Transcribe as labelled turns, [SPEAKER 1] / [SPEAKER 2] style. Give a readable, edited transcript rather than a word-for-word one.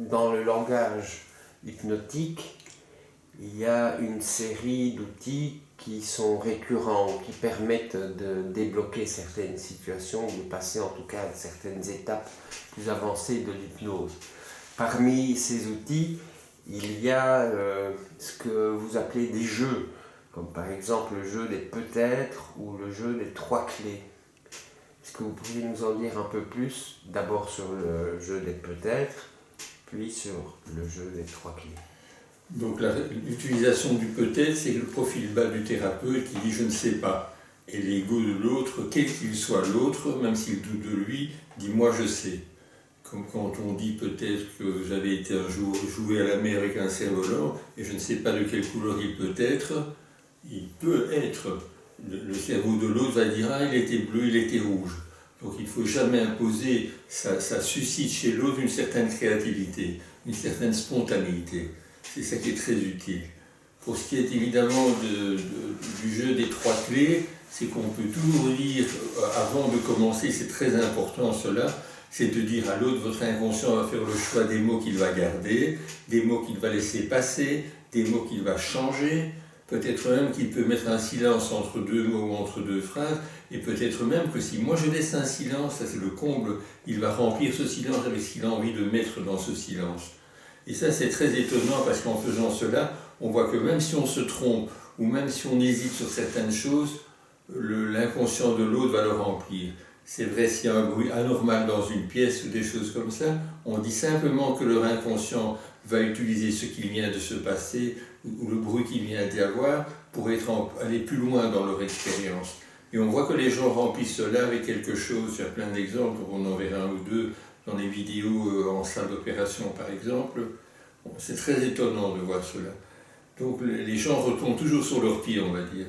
[SPEAKER 1] dans le langage hypnotique, il y a une série d'outils qui sont récurrents, qui permettent de débloquer certaines situations, de passer en tout cas à certaines étapes plus avancées de l'hypnose. Parmi ces outils, il y a ce que vous appelez des jeux, comme par exemple le jeu des peut-être ou le jeu des 3 clés. Est-ce que vous pourriez nous en dire un peu plus, d'abord sur le jeu des peut-être, puis sur le jeu des 3 clés?
[SPEAKER 2] Donc l'utilisation du peut-être, c'est le profil bas du thérapeute qui dit je ne sais pas. Et l'ego de l'autre, quel qu'il soit l'autre, même s'il doute de lui, dit moi je sais. Comme quand on dit peut-être que vous avez été un jour jouer à la mer avec un cerf-volant et je ne sais pas de quelle couleur il peut être, il peut être. Le cerveau de l'autre va dire ah il était bleu, il était rouge. Donc il ne faut jamais imposer, ça suscite chez l'autre une certaine créativité, une certaine spontanéité. C'est ça qui est très utile. Pour ce qui est évidemment du jeu des 3 clés, c'est qu'on peut toujours dire, avant de commencer, c'est très important cela, c'est de dire à l'autre, votre inconscient va faire le choix des mots qu'il va garder, des mots qu'il va laisser passer, des mots qu'il va changer, peut-être même qu'il peut mettre un silence entre 2 mots ou entre 2 phrases, et peut-être même que si moi je laisse un silence, ça c'est le comble, il va remplir ce silence avec ce qu'il a envie de mettre dans ce silence. Et ça c'est très étonnant parce qu'en faisant cela, on voit que même si on se trompe ou même si on hésite sur certaines choses, l'inconscient de l'autre va le remplir. C'est vrai, s'il y a un bruit anormal dans une pièce ou des choses comme ça, on dit simplement que leur inconscient va utiliser ce qui vient de se passer ou le bruit qu'il vient d'y avoir pour aller plus loin dans leur expérience. Et on voit que les gens remplissent cela avec quelque chose, il y a plein d'exemples, on en verra un ou deux dans les vidéos en salle d'opération par exemple. C'est très étonnant de voir cela. Donc les gens retombent toujours sur leurs pieds, on va dire.